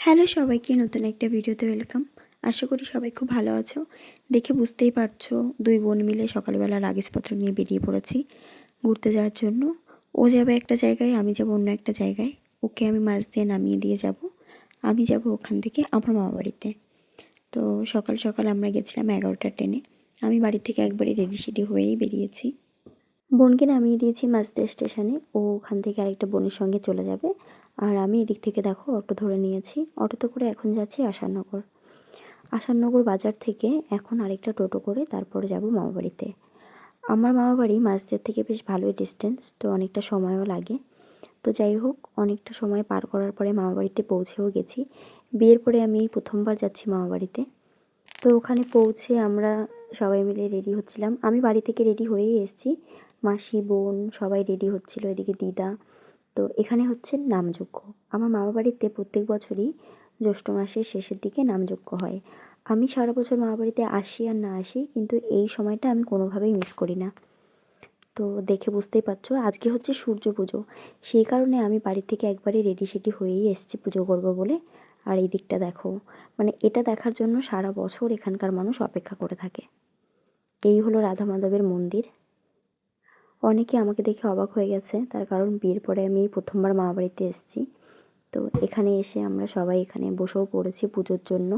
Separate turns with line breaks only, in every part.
Hello সবাইকে, নতুন একটা ভিডিওতে ওয়েলকাম। আশা করি সবাই খুব ভালো আছো। দেখে বুঝতেই পারছো, দুই বোন মিলে সকালবেলা লাগেজপত্র নিয়ে বেরিয়ে পড়েছি ঘুরতে যাওয়ার জন্য। ও যাবে একটা জায়গায়, আমি যাব অন্য একটা জায়গায়। ওকে আমি মাছ দিয়ে নামিয়ে দিয়ে যাব, আমি যাব ওখান থেকে আমার মামা বাড়িতে। তো সকাল সকাল আমরা গেছিলাম 11টার ট্রেনে। আমি বাড়ি থেকে একবারে রেডি সেডি হয়েই বেরিয়েছি। বোনকে নামিয়ে দিয়েছি মাঝদের স্টেশনে, ও ওখান থেকে আরেকটা বোনের সঙ্গে চলে যাবে। আর আমি এদিক থেকে দেখো অটো ধরে নিয়েছি। অটোতে করে এখন যাচ্ছি আসাননগর। আসাননগর বাজার থেকে এখন আরেকটা টোটো করে তারপরে যাব মামাবাড়িতে। আমার মামাবাড়ি মাঝদের থেকে বেশ ভালোই ডিস্টেন্স, তো অনেকটা সময়ও লাগে। তো যাই হোক, অনেকটা সময় পার করার পরে মামাবাড়িতে পৌঁছেও গেছি। বিয়ের পরে আমি এই প্রথমবার যাচ্ছি মামাবাড়িতে। তো ওখানে পৌঁছে আমরা সবাই মিলে রেডি হচ্ছিলাম। আমি বাড়ি থেকে রেডি হয়েই এসেছি, মাসি বোন সবাই রেডি হচ্ছিল, এদিকে দিদা। তো এখানে হচ্ছে নামযজ্ঞ। আমার মামা বাড়িতে প্রত্যেক বছরই জ্যৈষ্ঠ মাসের শেষের দিকে নামযজ্ঞ হয়। আমি সারা বছর মামা বাড়িতে আসি আর না আসি, কিন্তু এই সময়টা আমি কোনোভাবেই মিস করি না। তো দেখে বুঝতেই পারছো আজকে হচ্ছে সূর্য পুজো, সেই কারণে আমি বাড়ি থেকে একবারে রেডি সেডি হয়েই এসেছি পুজো করবো বলে। আর এই দিকটা দেখো, মানে এটা দেখার জন্য সারা বছর এখানকার মানুষ অপেক্ষা করে থাকে। এই হলো রাধা মাধবের মন্দির। অনেকে আমাকে দেখে অবাক হয়ে গেছে, তার কারণ বিয়ের পরে আমি এই প্রথমবার মামাবাড়িতে এসেছি। তো এখানে এসে আমরা সবাই এখানে বসেও পড়েছি পুজোর জন্য।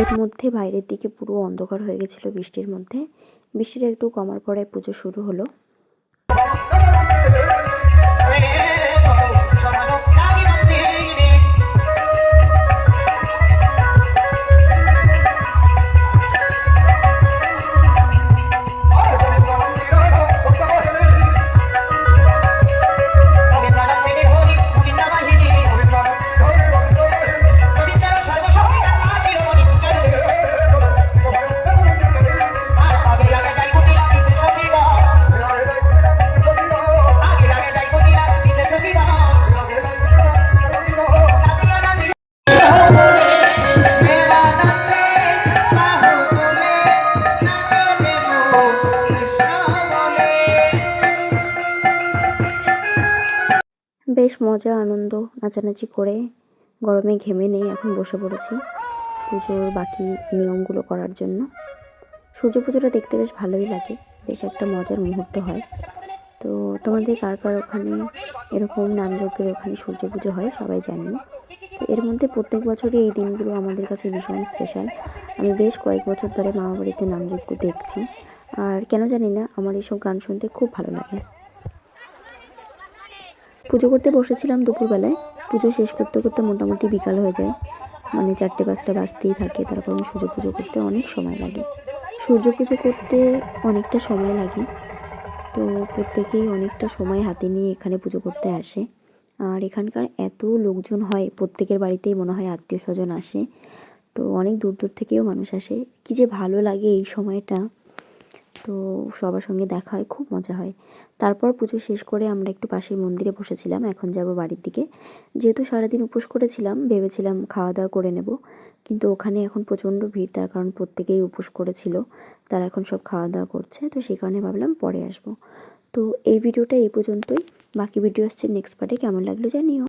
এর মধ্যে বাইরের দিকে পুরো অন্ধকার হয়ে গেছিলো বৃষ্টির মধ্যে। বৃষ্টিটা একটু কমার পরে পুজো শুরু হলো। বেশ মজা আনন্দ নাচানাচি করে গরমে ঘেমে নেই, এখন বসে পড়েছি পুজোর বাকি নিয়মগুলো করার জন্য। সূর্য পুজোটা দেখতে বেশ ভালোই লাগে, বেশ একটা মজার মুহূর্ত হয়। তো তোমাদের কার কার ওখানে এরকম নামযজ্ঞের ওখানে সূর্য পুজো হয় সবাই জানিও। তো এর মধ্যে প্রত্যেক বছরই এই দিনগুলো আমাদের কাছে ভীষণ স্পেশাল। আমি বেশ কয়েক বছর ধরে মামা বাড়িতে নামযজ্ঞ দেখছি, আর কেন জানি না আমার এইসব গান শুনতে খুব ভালো লাগে। পুজো করতে বসেছিলাম দুপুরবেলায়, পুজো শেষ করতে করতে মোটামুটি বিকাল হয়ে যায়, মানে 4টে-5টা বাজতেই থাকে, তার কারণ সূর্য পুজো করতে অনেক সময় লাগে। সূর্য পুজো করতে অনেকটা সময় লাগে, তো প্রত্যেকেই অনেকটা সময় হাতে নিয়ে এখানে পুজো করতে আসে। আর এখানকার এত লোকজন হয়, প্রত্যেকের বাড়িতেই মনে হয় আত্মীয় স্বজন আসে। তো অনেক দূর দূর থেকেও মানুষ আসে। কী যে ভালো লাগে এই সময়টা, তো সবার সঙ্গে দেখা হয়, খুব মজা হয়। তারপর পুজো শেষ করে আমরা একটু পাশের মন্দিরে বসেছিলাম, এখন যাব বাড়ির দিকে। যেহেতু সারাদিন উপোস করেছিলাম, ভেবেছিলাম খাওয়া দাওয়া করে নেব, কিন্তু ওখানে এখন প্রচণ্ড ভিড়, তার কারণ প্রত্যেকেই উপোস করেছিল, তারা এখন সব খাওয়া দাওয়া করছে, তো সেই কারণে ভাবলাম পরে আসবো। তো এই ভিডিওটা এই পর্যন্তই, বাকি ভিডিও আসছে নেক্সট পার্টে। কেমন লাগলো জানিও।